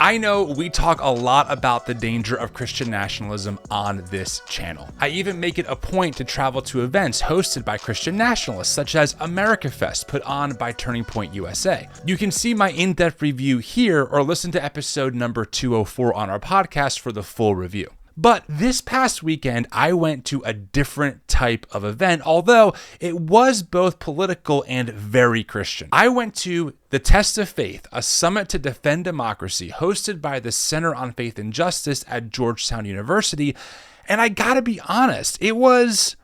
I know we talk a lot about the danger of Christian nationalism on this channel. I even make it a point to travel to events hosted by Christian nationalists, such as America Fest, put on by Turning Point USA. You can see my in-depth review here or listen to episode number 204 on our podcast for the full review. But this past weekend, I went to a different type of event, although it was both political and very Christian. I went to the Test of Faith, a summit to defend democracy hosted by the Center on Faith and Justice at Georgetown University, and I gotta be honest, it was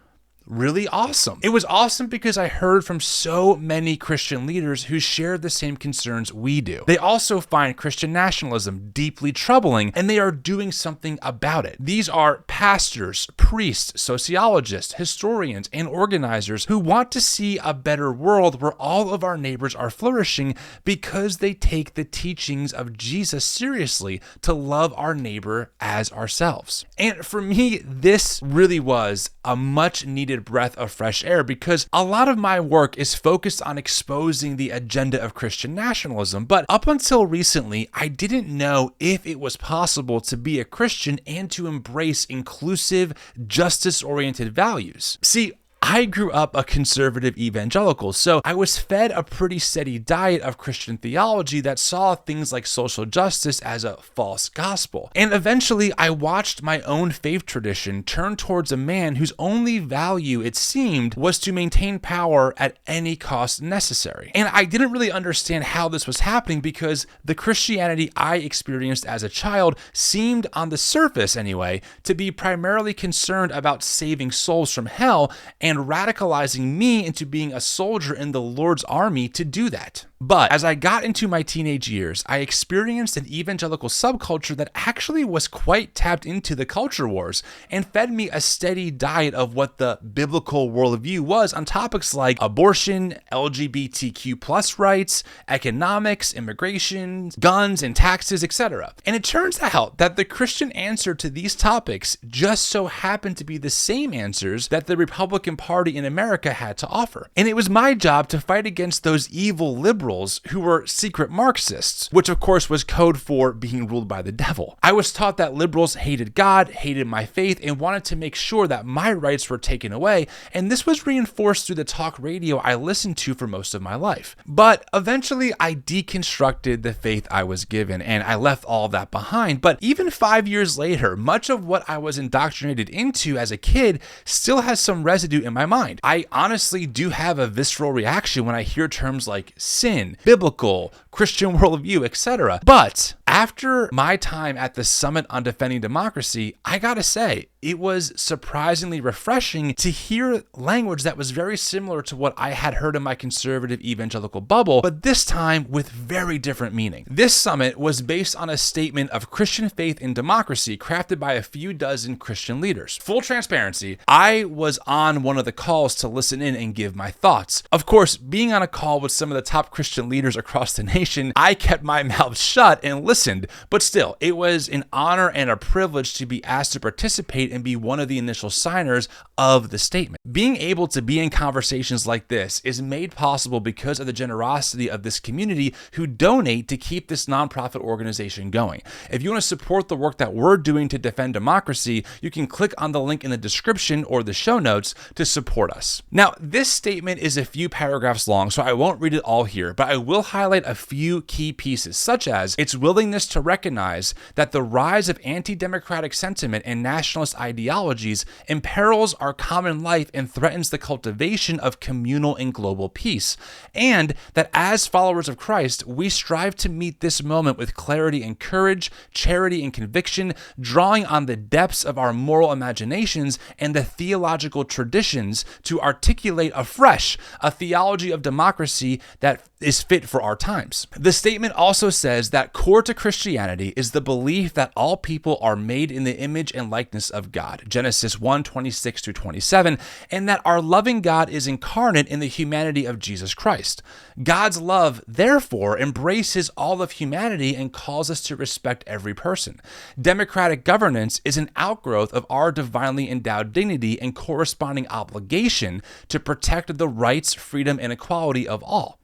really awesome. It was awesome because I heard from so many Christian leaders who shared the same concerns we do. They also find Christian nationalism deeply troubling, and they are doing something about it. These are pastors, priests, sociologists, historians, and organizers who want to see a better world where all of our neighbors are flourishing because they take the teachings of Jesus seriously to love our neighbor as ourselves. And for me, this really was a much needed breath of fresh air because a lot of my work is focused on exposing the agenda of Christian nationalism, but up until recently, I didn't know if it was possible to be a Christian and to embrace inclusive, justice-oriented values. See, I grew up a conservative evangelical, so I was fed a pretty steady diet of Christian theology that saw things like social justice as a false gospel. And eventually, I watched my own faith tradition turn towards a man whose only value, it seemed, was to maintain power at any cost necessary. And I didn't really understand how this was happening because the Christianity I experienced as a child seemed, on the surface anyway, to be primarily concerned about saving souls from hell and radicalizing me into being a soldier in the Lord's army to do that. But as I got into my teenage years, I experienced an evangelical subculture that actually was quite tapped into the culture wars and fed me a steady diet of what the biblical worldview was on topics like abortion, LGBTQ plus rights, economics, immigration, guns and taxes, etc. And it turns out that the Christian answer to these topics just so happened to be the same answers that the Republican Party in America had to offer. And it was my job to fight against those evil liberals who were secret Marxists, which of course was code for being ruled by the devil. I was taught that liberals hated God, hated my faith, and wanted to make sure that my rights were taken away, and this was reinforced through the talk radio I listened to for most of my life. But eventually I deconstructed the faith I was given, and I left all of that behind. But even 5 years later, much of what I was indoctrinated into as a kid still has some residue in my mind. I honestly do have a visceral reaction when I hear terms like sin, biblical, Christian worldview, etc. But after my time at the Summit on Defending Democracy, I gotta say, it was surprisingly refreshing to hear language that was very similar to what I had heard in my conservative evangelical bubble, but this time with very different meaning. This summit was based on a statement of Christian faith in democracy crafted by a few dozen Christian leaders. Full transparency, I was on one of the calls to listen in and give my thoughts. Of course, being on a call with some of the top Christian leaders across the nation, I kept my mouth shut and listened, but still, it was an honor and a privilege to be asked to participate and be one of the initial signers of the statement. Being able to be in conversations like this is made possible because of the generosity of this community who donate to keep this nonprofit organization going. If you want to support the work that we're doing to defend democracy, you can click on the link in the description or the show notes to support us. Now, this statement is a few paragraphs long, so I won't read it all here, but I will highlight a few key pieces, such as its willingness to recognize that the rise of anti-democratic sentiment and nationalist ideologies imperils our common life and threatens the cultivation of communal and global peace, and that as followers of Christ, we strive to meet this moment with clarity and courage, charity and conviction, drawing on the depths of our moral imaginations and the theological traditions to articulate afresh a theology of democracy that is fit for our times. The statement also says that core to Christianity is the belief that all people are made in the image and likeness of God, Genesis 1:26-27, and that our loving God is incarnate in the humanity of Jesus Christ. God's love, therefore, embraces all of humanity and calls us to respect every person. Democratic governance is an outgrowth of our divinely endowed dignity and corresponding obligation to protect the rights, freedom, and equality of all.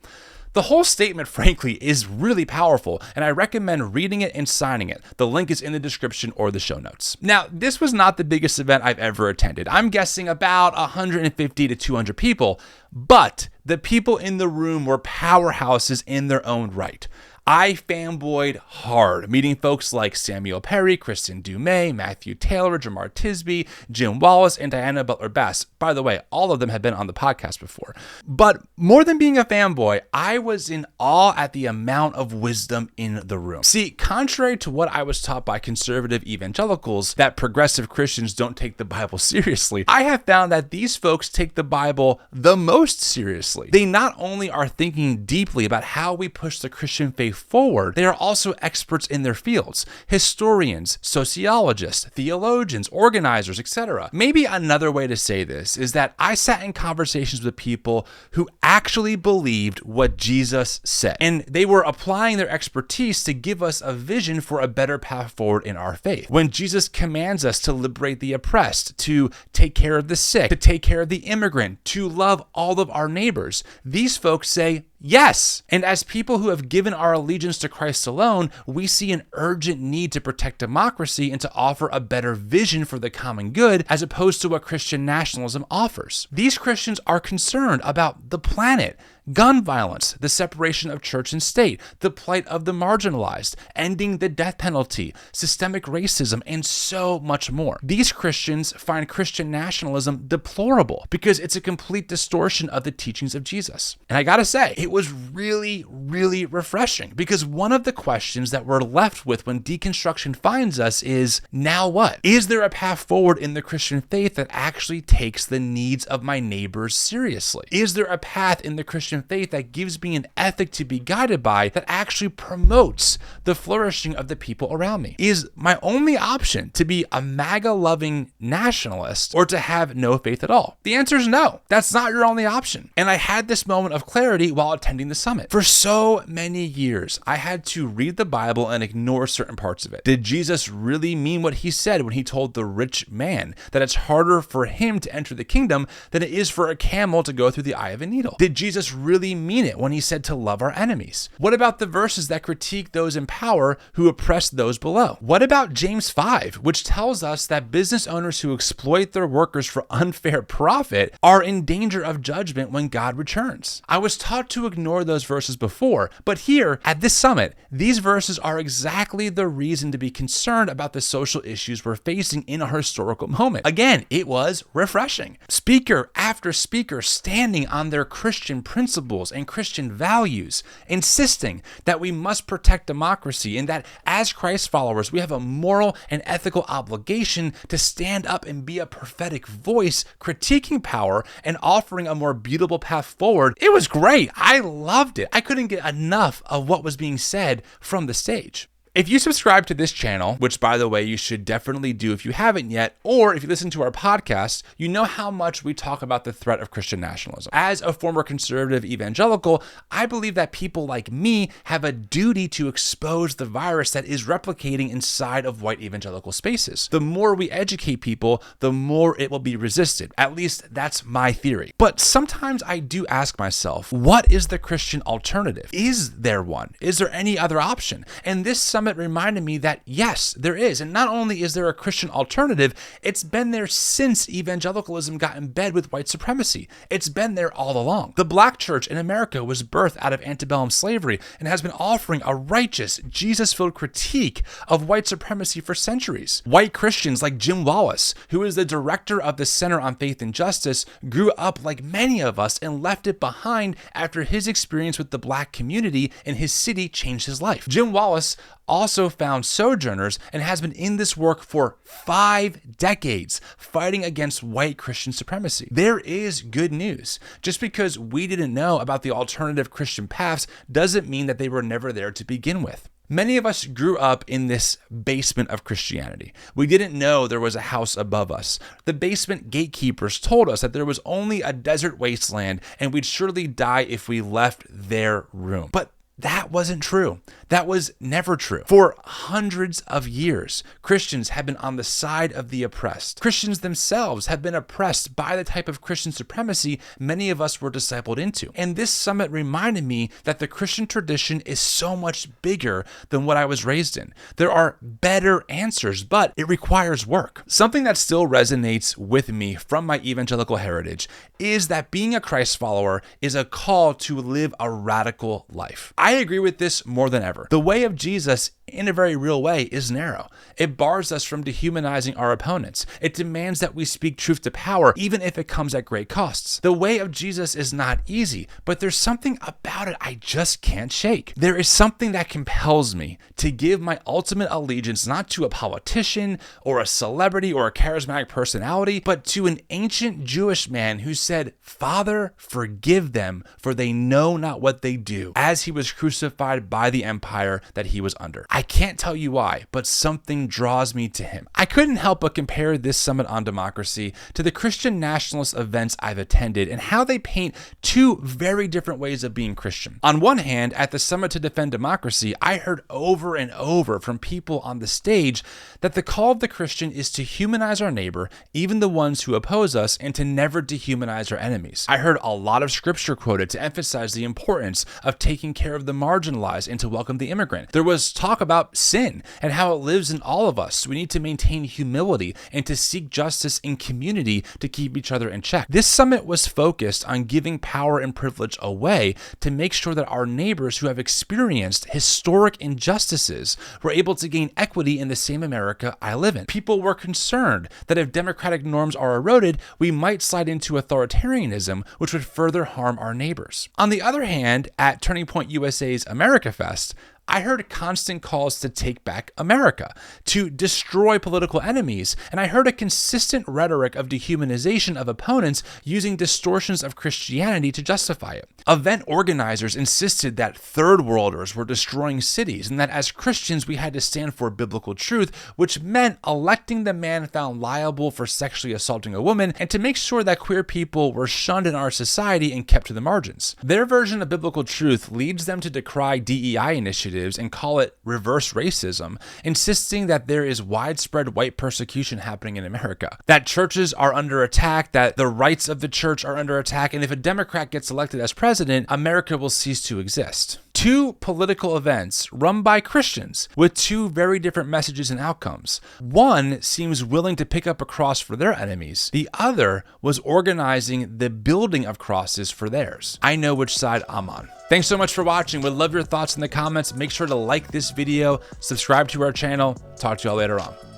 The whole statement, frankly, is really powerful, and I recommend reading it and signing it. The link is in the description or the show notes. Now, this was not the biggest event I've ever attended. I'm guessing about 150 to 200 people, but the people in the room were powerhouses in their own right. I fanboyed hard, meeting folks like Samuel Perry, Kristen Dumais, Matthew Taylor, Jamar Tisby, Jim Wallace, and Diana Butler-Bass. By the way, all of them have been on the podcast before. But more than being a fanboy, I was in awe at the amount of wisdom in the room. See, contrary to what I was taught by conservative evangelicals, that progressive Christians don't take the Bible seriously, I have found that these folks take the Bible the most seriously. They not only are thinking deeply about how we push the Christian faith forward, they are also experts in their fields, historians, sociologists, theologians, organizers, etc. Maybe another way to say this is that I sat in conversations with people who actually believed what Jesus said, and they were applying their expertise to give us a vision for a better path forward in our faith. When Jesus commands us to liberate the oppressed, to take care of the sick, to take care of the immigrant, to love all of our neighbors, these folks say, yes. And as people who have given our allegiance to Christ alone, we see an urgent need to protect democracy and to offer a better vision for the common good, as opposed to what Christian nationalism offers. These Christians are concerned about the planet, gun violence, the separation of church and state, the plight of the marginalized, ending the death penalty, systemic racism, and so much more. These Christians find Christian nationalism deplorable because it's a complete distortion of the teachings of Jesus. And I gotta say, it was really, really refreshing, because one of the questions that we're left with when deconstruction finds us is, now what? Is there a path forward in the Christian faith that actually takes the needs of my neighbors seriously? Is there a path in the Christian faith that gives me an ethic to be guided by that actually promotes the flourishing of the people around me? Is my only option to be a MAGA-loving nationalist or to have no faith at all? The answer is no. That's not your only option. And I had this moment of clarity while attending the summit. For so many years, I had to read the Bible and ignore certain parts of it. Did Jesus really mean what he said when he told the rich man that it's harder for him to enter the kingdom than it is for a camel to go through the eye of a needle? Did Jesus really mean it when he said to love our enemies? What about the verses that critique those in power who oppress those below? What about James 5, which tells us that business owners who exploit their workers for unfair profit are in danger of judgment when God returns? I was taught to ignore those verses before, but here at this summit, these verses are exactly the reason to be concerned about the social issues we're facing in our historical moment. Again, it was refreshing. Speaker after speaker standing on their Christian principles and Christian values, insisting that we must protect democracy and that as Christ followers, we have a moral and ethical obligation to stand up and be a prophetic voice, critiquing power and offering a more beautiful path forward. It was great. I loved it. I couldn't get enough of what was being said from the stage. If you subscribe to this channel, which by the way, you should definitely do if you haven't yet, or if you listen to our podcast, you know how much we talk about the threat of Christian nationalism. As a former conservative evangelical, I believe that people like me have a duty to expose the virus that is replicating inside of white evangelical spaces. The more we educate people, the more it will be resisted. At least that's my theory. But sometimes I do ask myself, what is the Christian alternative? Is there one? Is there any other option? And this summit reminded me that yes, there is. And not only is there a Christian alternative, it's been there since evangelicalism got in bed with white supremacy. It's been there all along. The Black church in America was birthed out of antebellum slavery and has been offering a righteous, Jesus-filled critique of white supremacy for centuries. White Christians like Jim Wallace, who is the director of the Center on Faith and Justice, grew up like many of us and left it behind after his experience with the Black community in his city changed his life. Jim Wallace also found sojourners and has been in this work for 5 decades, fighting against white Christian supremacy. There is good news. Just because we didn't know about the alternative Christian paths doesn't mean that they were never there to begin with. Many of us grew up in this basement of Christianity. We didn't know there was a house above us. The basement gatekeepers told us that there was only a desert wasteland and we'd surely die if we left their room. But That wasn't true. That was never true. For hundreds of years, Christians have been on the side of the oppressed. Christians themselves have been oppressed by the type of Christian supremacy many of us were discipled into. And this summit reminded me that the Christian tradition is so much bigger than what I was raised in. There are better answers, but it requires work. Something that still resonates with me from my evangelical heritage is that being a Christ follower is a call to live a radical life. I agree with this more than ever. The way of Jesus, in a very real way, is narrow. It bars us from dehumanizing our opponents. It demands that we speak truth to power, even if it comes at great costs. The way of Jesus is not easy, but there's something about it I just can't shake. There is something that compels me to give my ultimate allegiance not to a politician or a celebrity or a charismatic personality, but to an ancient Jewish man who said, "Father, forgive them, for they know not what they do," as he was crucified by the empire that he was under. I can't tell you why, but something draws me to him. I couldn't help but compare this summit on democracy to the Christian nationalist events I've attended and how they paint two very different ways of being Christian. On one hand, at the Summit to Defend Democracy, I heard over and over from people on the stage that the call of the Christian is to humanize our neighbor, even the ones who oppose us, and to never dehumanize our enemies. I heard a lot of scripture quoted to emphasize the importance of taking care of the marginalized and to welcome the immigrant. There was talk about sin and how it lives in all of us. We need to maintain humility and to seek justice in community to keep each other in check. This summit was focused on giving power and privilege away to make sure that our neighbors who have experienced historic injustices were able to gain equity in the same America I live in. People were concerned that if democratic norms are eroded, we might slide into authoritarianism, which would further harm our neighbors. On the other hand, at Turning Point USA's America Fest, I heard constant calls to take back America, to destroy political enemies, and I heard a consistent rhetoric of dehumanization of opponents using distortions of Christianity to justify it. Event organizers insisted that third worlders were destroying cities and that as Christians we had to stand for biblical truth, which meant electing the man found liable for sexually assaulting a woman and to make sure that queer people were shunned in our society and kept to the margins. Their version of biblical truth leads them to decry DEI initiatives and call it reverse racism, insisting that there is widespread white persecution happening in America, that churches are under attack, that the rights of the church are under attack, and if a Democrat gets elected as president, America will cease to exist. Two political events run by Christians with two very different messages and outcomes. One seems willing to pick up a cross for their enemies. The other was organizing the building of crosses for theirs. I know which side I'm on. Thanks so much for watching. Would love your thoughts in the comments. Make sure to like this video, subscribe to our channel. Talk to y'all later on.